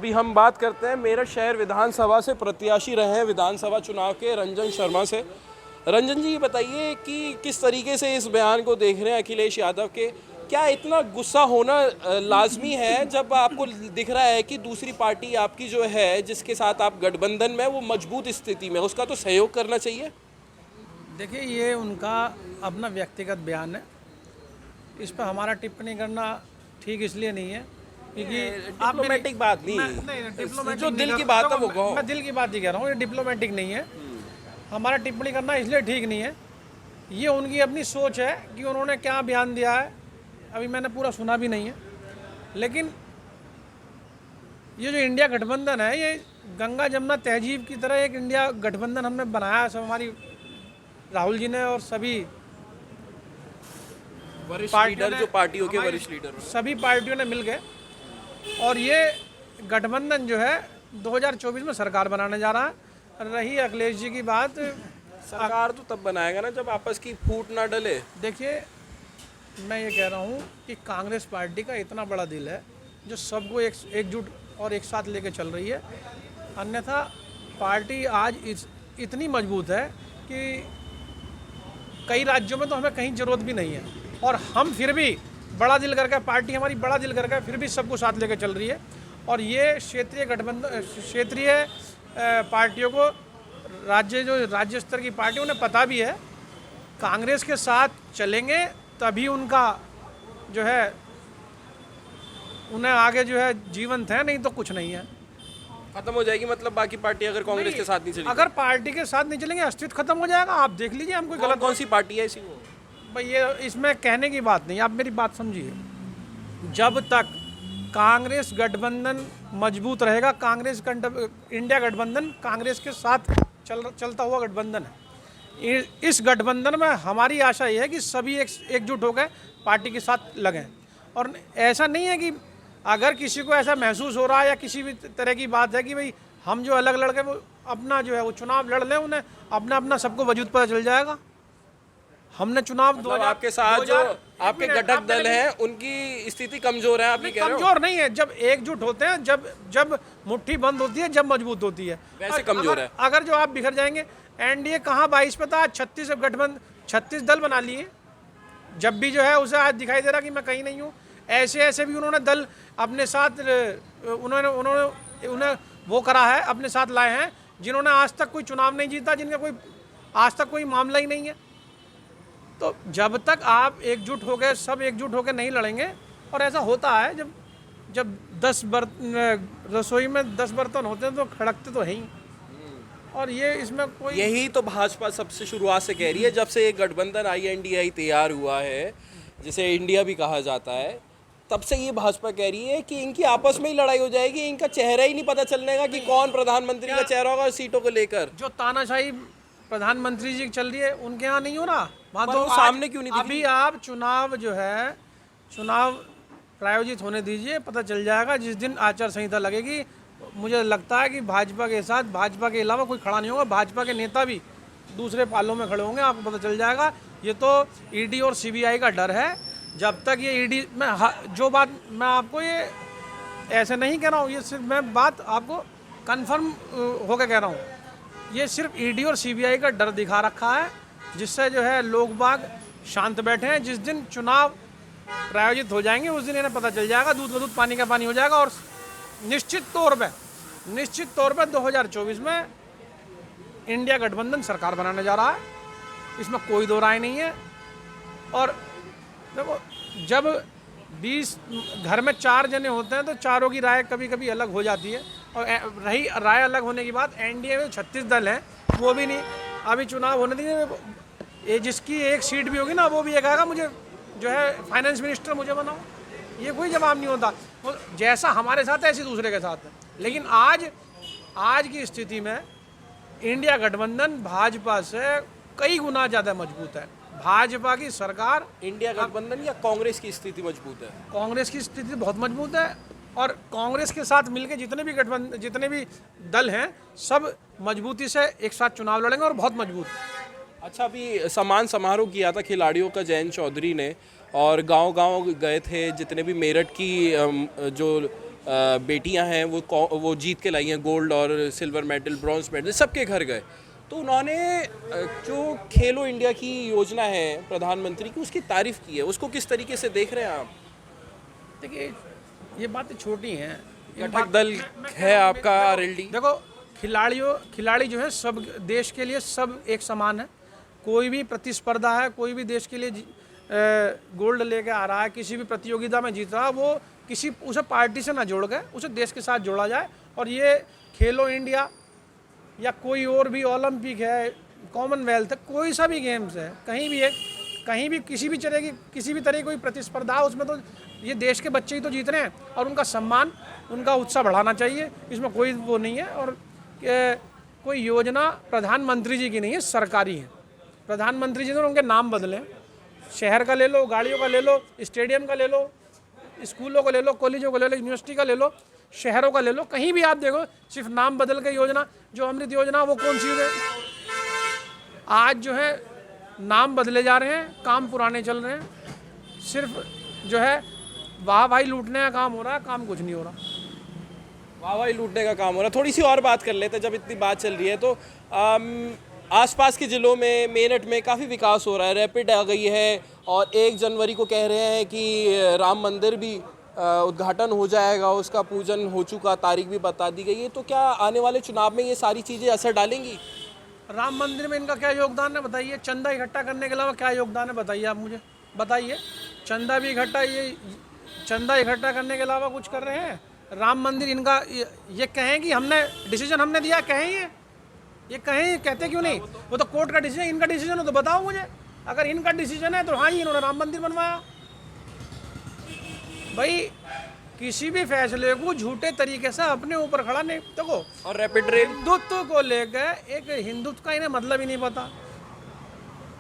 अभी हम बात करते हैं मेरठ शहर विधानसभा से प्रत्याशी रहे हैं विधानसभा चुनाव के रंजन शर्मा से। रंजन जी, ये बताइए कि किस तरीके से इस बयान को देख रहे हैं अखिलेश यादव के। क्या इतना गुस्सा होना लाजमी है जब आपको दिख रहा है कि दूसरी पार्टी आपकी जो है जिसके साथ आप गठबंधन में वो मजबूत स्थिति में, उसका तो सहयोग करना चाहिए। देखिए, ये उनका अपना व्यक्तिगत बयान है, इस पर हमारा टिप्पणी करना ठीक इसलिए नहीं है क्योंकि डिप्लोमेटिक बात नहीं, डिप्लोमेटिक जो दिल की बात है वो कहो। मैं दिल की बात ही कह रहा हूँ, ये डिप्लोमेटिक नहीं है। हमारा टिप्पणी करना इसलिए ठीक नहीं है, ये उनकी अपनी सोच है कि उन्होंने क्या बयान दिया है। अभी मैंने पूरा सुना भी नहीं है, लेकिन ये जो इंडिया गठबंधन है, ये गंगा जमुना तहजीब की तरह एक इंडिया गठबंधन हमने बनाया, सब हमारी राहुल जी ने और सभी वरिष्ठ लीडर, जो पार्टियों के वरिष्ठ लीडर, सभी पार्टियों ने मिल गए और ये गठबंधन जो है 2024 में सरकार बनाने जा रहा है। रही अखिलेश जी की बात, सरकार तो तब बनाएगा ना जब आपस की फूट ना डले। देखिए, मैं ये कह रहा हूँ कि कांग्रेस पार्टी का इतना बड़ा दिल है जो सबको एकजुट और एक साथ लेके चल रही है। अन्यथा पार्टी आज इतनी मजबूत है कि कई राज्यों में तो हमें कहीं ज़रूरत भी नहीं है, और हम फिर भी बड़ा दिल करके, पार्टी हमारी बड़ा दिल करके फिर भी सबको साथ लेके चल रही है। और ये क्षेत्रीय गठबंधन, क्षेत्रीय पार्टियों को, राज्य स्तर की पार्टी, उन्हें पता भी है कांग्रेस के साथ चलेंगे तभी उनका जो है, उन्हें आगे जो है जीवंत है, नहीं तो कुछ नहीं है, खत्म हो जाएगी। मतलब बाकी पार्टी अगर कांग्रेस के साथ नहीं चलेगी, अगर पार्टी के साथ नहीं चलेंगे अस्तित्व खत्म हो जाएगा। आप देख लीजिए, हम कोई गलत कौन सी पार्टी है इसी को भाई, ये इसमें कहने की बात नहीं, आप मेरी बात समझिए। जब तक कांग्रेस गठबंधन मजबूत रहेगा, इंडिया गठबंधन कांग्रेस के साथ चलता हुआ गठबंधन है। इस गठबंधन में हमारी आशा ये है कि सभी एकजुट हो गए पार्टी के साथ लगें। और ऐसा नहीं है कि अगर किसी को ऐसा महसूस हो रहा है या किसी भी तरह की बात है कि भाई हम जो अलग लड़के वो अपना जो है वो चुनाव लड़ लें, उन्हें अपना अपना सबको वजूद पता चल जाएगा। हमने चुनाव मतलब आपके साथ जो आपके घटक दल हैं उनकी स्थिति कमजोर है, आप ये कह रहे हो? कमजोर नहीं है, जब एकजुट होते हैं, जब मुट्ठी बंद होती है, जब मजबूत होती है, वैसे कमजोर है। अगर जो आप बिखर जाएंगे, एनडीए कहाँ 22 पे था, 36 गठबंधन 36 दल बना लिए। जब भी जो है उसे आज दिखाई दे रहा कि मैं कहीं नहीं हूँ। ऐसे भी उन्होंने दल अपने साथ उन्हें वो करा है, अपने साथ लाए हैं जिन्होंने आज तक कोई चुनाव नहीं जीता, जिनका कोई आज तक कोई मामला ही नहीं है। तो जब तक आप एकजुट हो गए, सब एकजुट होकर नहीं लड़ेंगे, और ऐसा होता है जब 10 रसोई में 10 बर्तन होते हैं तो खड़कते तो है ही। और ये इसमें कोई, यही तो भाजपा सबसे शुरुआत से कह रही है, जब से एक गठबंधन INDI तैयार हुआ है, जिसे इंडिया भी कहा जाता है, तब से ये भाजपा कह रही है कि इनकी आपस में ही लड़ाई हो जाएगी, इनका चेहरा ही नहीं पता चलने का कि कौन प्रधानमंत्री का चेहरा होगा सीटों को लेकर। जो तानाशाही प्रधानमंत्री जी चल रही है उनके यहाँ नहीं हो रहा, वहाँ तो सामने क्यों नहीं? अभी आप चुनाव प्रायोजित होने दीजिए, पता चल जाएगा। जिस दिन आचार संहिता लगेगी, मुझे लगता है कि भाजपा के साथ, भाजपा के अलावा कोई खड़ा नहीं होगा। भाजपा के नेता भी दूसरे पालों में खड़े होंगे, आपको पता चल जाएगा। ये तो ED और CBI का डर है। जब तक ये ED में जो बात मैं आपको ये ऐसे नहीं कह रहा हूँ, ये सिर्फ मैं बात आपको कन्फर्म होकर कह रहा हूँ। ये सिर्फ ED और CBI का डर दिखा रखा है, जिससे जो है लोग बाग शांत बैठे हैं। जिस दिन चुनाव प्रायोजित हो जाएंगे उस दिन इन्हें पता चल जाएगा, दूध का दूध पानी का पानी हो जाएगा। और निश्चित तौर पे 2024 में इंडिया गठबंधन सरकार बनाने जा रहा है, इसमें कोई दो राय नहीं है। और देखो, जब 20 घर में 4 जने होते हैं तो चारों की राय कभी कभी अलग हो जाती है। और रही राय अलग होने की बात, एनडीए में 36 दल हैं, वो भी नहीं, अभी चुनाव होने दीजिए, ये जिसकी एक सीट भी होगी ना, वो भी ये कहेगा मुझे जो है फाइनेंस मिनिस्टर मुझे बनाओ। ये कोई जवाब नहीं होता। जैसा हमारे साथ है ऐसे दूसरे के साथ है। लेकिन आज की स्थिति में इंडिया गठबंधन भाजपा से कई गुना ज़्यादा मजबूत है। भाजपा की सरकार, इंडिया गठबंधन या कांग्रेस की स्थिति मजबूत है? कांग्रेस की स्थिति बहुत मजबूत है, और कांग्रेस के साथ मिलकर जितने भी दल हैं सब मजबूती से एक साथ चुनाव लड़ेंगे और बहुत मजबूत। अच्छा, अभी सम्मान समारोह किया था खिलाड़ियों का जयंत चौधरी ने, और गांव-गांव गए थे, जितने भी मेरठ की जो बेटियां हैं वो जीत के लाई हैं गोल्ड और सिल्वर मेडल, ब्रॉन्ज मेडल, सबके घर गए। तो उन्होंने जो खेलो इंडिया की योजना है प्रधानमंत्री की, उसकी तारीफ़ की है। उसको किस तरीके से देख रहे हैं आप? देखिए, ये बातें छोटी हैं। घटक दल है आपका आरएलडी। देखो, खिलाड़ी जो है सब देश के लिए सब एक समान है। कोई भी प्रतिस्पर्धा है, कोई भी देश के लिए गोल्ड लेके आ रहा है, किसी भी प्रतियोगिता में जीत रहा है, वो उसे पार्टी से ना जोड़ के उसे देश के साथ जोड़ा जाए। और ये खेलो इंडिया या कोई और भी ओलंपिक है, कॉमनवेल्थ है, कोई सा भी गेम्स है, कहीं भी किसी भी तरह की कोई प्रतिस्पर्धा है, उसमें तो ये देश के बच्चे ही तो जीत रहे हैं और उनका सम्मान, उनका उत्साह बढ़ाना चाहिए। इसमें कोई वो नहीं है। और कोई योजना प्रधानमंत्री जी की नहीं है, सरकारी है। प्रधानमंत्री जी ने उनके नाम बदले, शहर का ले लो, गाड़ियों का ले लो, स्टेडियम का ले लो, स्कूलों का ले लो, कॉलेजों का ले लो, यूनिवर्सिटी का ले लो, शहरों का ले लो, कहीं भी आप देखो सिर्फ नाम बदल के योजना। जो अमृत योजना वो कौन सी है? आज जो है नाम बदले जा रहे हैं, काम पुराने चल रहे हैं। सिर्फ जो है वाह भाई लूटने का काम हो रहा है, काम कुछ नहीं हो रहा। वाहवाही लूटने का काम हो रहा है। थोड़ी सी और बात कर लेते हैं, जब इतनी बात चल रही है तो आसपास के ज़िलों में, मेरठ में काफ़ी विकास हो रहा है, रैपिड आ गई है और 1 जनवरी को कह रहे हैं कि राम मंदिर भी उद्घाटन हो जाएगा, उसका पूजन हो चुका, तारीख भी बता दी गई है। तो क्या आने वाले चुनाव में ये सारी चीज़ें असर डालेंगी? राम मंदिर में इनका क्या योगदान है बताइए? चंदा इकट्ठा करने के अलावा क्या योगदान है बताइए? आप मुझे बताइए। चंदा इकट्ठा करने के अलावा कुछ कर रहे हैं? राम मंदिर इनका ये कहें कि हमने डिसीजन हमने दिया, कहें ये कहें, कहते क्यों नहीं? वो तो कोर्ट का डिसीजन, इनका डिसीजन हो तो बताओ मुझे। अगर इनका डिसीजन है तो हाँ, इन्होंने राम मंदिर बनवाया। भाई किसी भी फैसले को झूठे तरीके से अपने ऊपर खड़ा नहीं देखो। और रैपिड रेल हिंदुत्व को लेकर एक हिंदुत्व का इन्हें मतलब ही नहीं पता।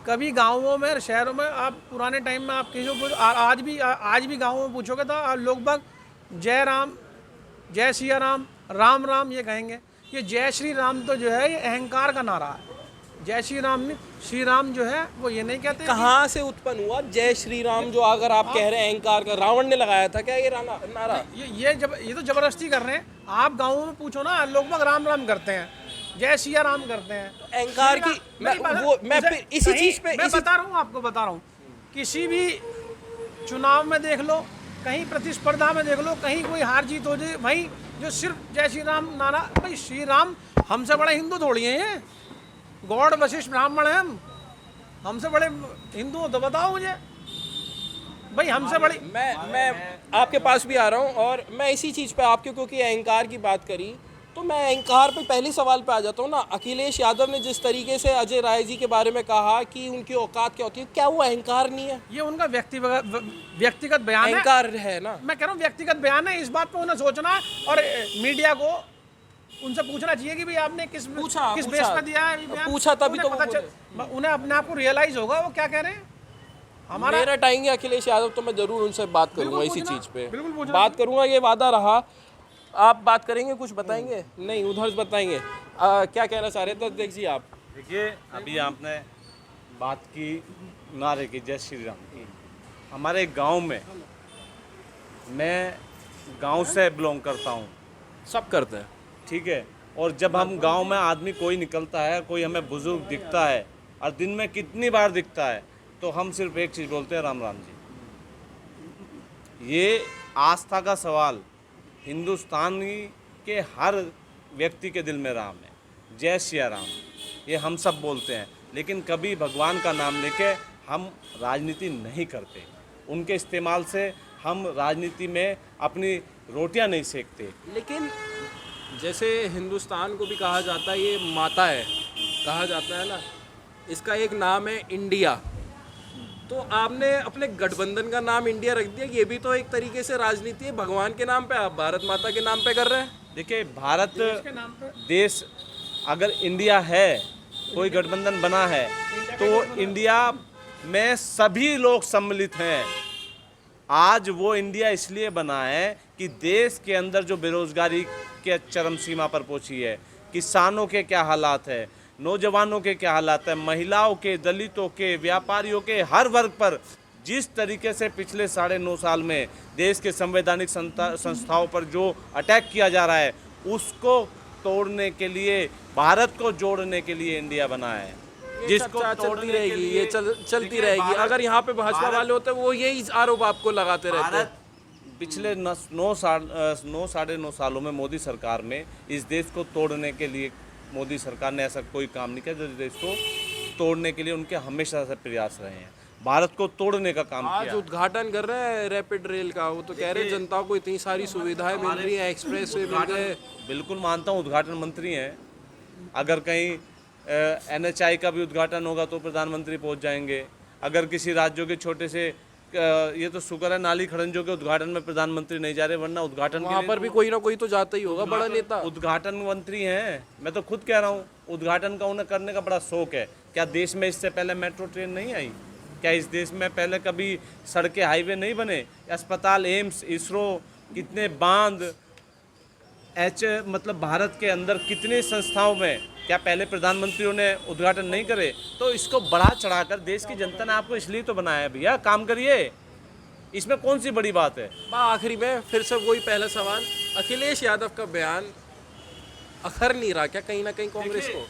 कभी गाँवों में और शहरों में आप पुराने टाइम में आप किसी को आज भी गाँवों में पूछोगे तो आप लोग बाग जय राम, जय सिया राम, राम राम ये कहेंगे। ये जय श्री राम तो जो है ये अहंकार का नारा है। जय श्री राम नहीं, श्री राम जो है वो ये नहीं कहते। कहाँ से उत्पन्न हुआ जय श्री राम, जो अगर आप कह रहे हैं अहंकार का? रावण ने लगाया था क्या ये नारा? ये तो जबरदस्ती कर रहे हैं। आप गाँवों में पूछो ना, लोग बाग राम राम करते हैं, जय सिया राम करते हैं। तो अहंकार की मैं इसी चीज पे बता रहा हूँ किसी भी चुनाव में देख लो, कहीं प्रतिस्पर्धा में देख लो, कहीं कोई हार जीत हो जाए, भाई जो सिर्फ जय श्री राम नारा। भाई श्री राम हमसे बड़े हिंदू थोड़ी हैं ये, गौड़ वशिष्ठ ब्राह्मण हैं हमसे बड़े हिंदू हो तो बताओ मुझे भाई। हमसे बड़ी मैं आपके पास भी आ रहा हूँ और मैं इसी चीज़ पे आपके, क्योंकि अहंकार की बात करी तो मैं अहंकार पे पहले सवाल पे आ जाता हूँ ना। अखिलेश यादव ने जिस तरीके से अजय राय जी के बारे में कहा कि उनकी औकात क्या होती है, क्या वो अहंकार नहीं है? ये उनका व्यक्तिगत बयान है। अहंकार है ना, मैं कह रहा हूँ व्यक्तिगत बयान है। इस बात पे उन्हें सोचना और मीडिया को उनसे पूछना चाहिए कि भाई आपने किस बेस पर दिया है बयान। पूछा तभी तो उन्हें अपने आप को रियलाइज होगा वो क्या कह रहे हैं। हमारा मेरठ आएंगे अखिलेश यादव तो मैं जरूर उनसे बात करूंगा, इसी चीज़ पे बात करूंगा, ये वादा रहा। आप बात करेंगे, कुछ बताएंगे? नहीं, उधर बताएंगे। क्या कहना चाह रहे थे अध्यक्ष जी आप? देखिए, अभी आपने बात की नारे की, जय श्री राम की। हमारे गांव में, मैं गांव से बिलोंग करता हूं, सब करते हैं, ठीक है। और जब हम गांव में आदमी कोई निकलता है, कोई हमें बुजुर्ग दिखता है और दिन में कितनी बार दिखता है, तो हम सिर्फ एक चीज़ बोलते हैं, राम राम जी। ये आस्था का सवाल हिंदुस्तानी के हर व्यक्ति के दिल में राम है, जय सिया राम, ये हम सब बोलते हैं। लेकिन कभी भगवान का नाम लेके हम राजनीति नहीं करते। उनके इस्तेमाल से हम राजनीति में अपनी रोटियां नहीं सेकते। लेकिन जैसे हिंदुस्तान को भी कहा जाता है ये माता है, कहा जाता है ना, इसका एक नाम है इंडिया। तो आपने अपने गठबंधन का नाम इंडिया रख दिया, ये भी तो एक तरीके से राजनीति है। भगवान के नाम पे आप भारत माता के नाम पे कर रहे हैं। देखिए, भारत देश अगर इंडिया है, कोई गठबंधन बना है, तो इंडिया में सभी लोग सम्मिलित हैं। आज वो इंडिया इसलिए बना है कि देश के अंदर जो बेरोजगारी के चरम सीमा पर पहुंची है, किसानों के क्या हालात है, नौजवानों के क्या हालात है, महिलाओं के, दलितों के, व्यापारियों के, हर वर्ग पर जिस तरीके से पिछले 9.5 साल में देश के संवैधानिक संस्थाओं पर जो अटैक किया जा रहा है, उसको तोड़ने के लिए, भारत को जोड़ने के लिए इंडिया बना है। जिसको चलती रहेगी, ये चलती रहेगी। अगर यहाँ पे भाजपा वाले होते वो यही आरोप आपको लगाते रहते हैं। पिछले 9 साढ़े 9 सालों में मोदी सरकार में इस देश को तोड़ने के लिए मोदी सरकार ने ऐसा कोई काम नहीं किया। जो देश को तोड़ने के लिए उनके हमेशा से प्रयास रहे हैं, भारत को तोड़ने का काम आज किया। उद्घाटन कर रहे हैं रैपिड रेल का, वो तो कह रहे हैं जनता को इतनी सारी सुविधाएं मिल रही हैं, एक्सप्रेस वे मिल रहे हैं। बिल्कुल मानता हूँ, उद्घाटन मंत्री हैं। अगर कहीं NHI का भी उद्घाटन होगा तो प्रधानमंत्री पहुंच जाएंगे। अगर किसी राज्यों के छोटे से ये तो शुक्र है नाली खड़ंजों के उद्घाटन में प्रधानमंत्री नहीं जा रहे, वरना उद्घाटन वहाँ पर भी कोई ना कोई तो जाता ही होगा बड़ा नेता। उद्घाटन मंत्री हैं, मैं तो खुद कह रहा हूँ, उद्घाटन का उन्हें करने का बड़ा शौक है। क्या देश में इससे पहले मेट्रो ट्रेन नहीं आई? क्या इस देश में पहले कभी सड़कें, हाईवे नहीं बने? अस्पताल, एम्स, इसरो, कितने बांध, मतलब भारत के अंदर कितनी संस्थाओं में क्या पहले प्रधानमंत्रियों ने उद्घाटन नहीं करे? तो इसको बढ़ा चढ़ाकर देश की जनता ने आपको इसलिए तो बनाया है, भैया काम करिए, इसमें कौन सी बड़ी बात है? आखिरी में फिर से वही पहला सवाल, अखिलेश यादव का बयान अखर नहीं रहा क्या कहीं ना कहीं कांग्रेस को?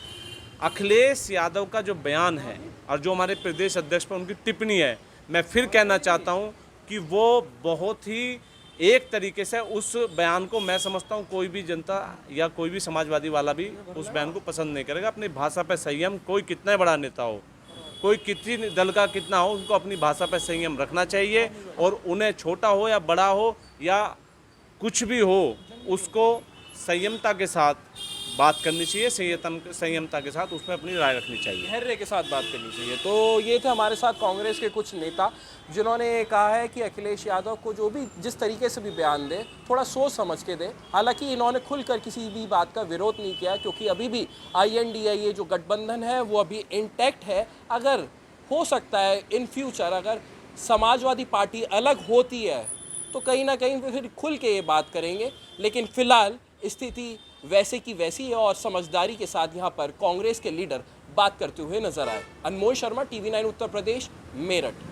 अखिलेश यादव का जो बयान है और जो हमारे प्रदेश अध्यक्ष पर उनकी टिप्पणी है, मैं फिर कहना चाहता हूं कि वो बहुत ही एक तरीके से उस बयान को, मैं समझता हूं कोई भी जनता या कोई भी समाजवादी वाला भी उस बयान को पसंद नहीं करेगा। अपनी भाषा पर संयम, कोई कितना बड़ा नेता हो, कोई कितनी दल का कितना हो, उनको अपनी भाषा पर संयम रखना चाहिए। और उन्हें छोटा हो या बड़ा हो या कुछ भी हो, उसको संयमता के साथ बात करनी चाहिए, संयमता के साथ उसमें अपनी राय रखनी चाहिए, धैर्य के साथ बात करनी चाहिए। तो ये थे हमारे साथ कांग्रेस के कुछ नेता जिन्होंने कहा है कि अखिलेश यादव को जो भी जिस तरीके से भी बयान दे, थोड़ा सोच समझ के दे। हालांकि इन्होंने खुलकर किसी भी बात का विरोध नहीं किया, क्योंकि अभी भी INDIA जो गठबंधन है वो अभी इंटैक्ट है। अगर हो सकता है इन फ्यूचर अगर समाजवादी पार्टी अलग होती है तो कहीं ना कहीं फिर खुल के ये बात करेंगे, लेकिन फिलहाल स्थिति वैसे की वैसी है और समझदारी के साथ यहाँ पर कांग्रेस के लीडर बात करते हुए नजर आए। अनमोल शर्मा, TV9 उत्तर प्रदेश, मेरठ।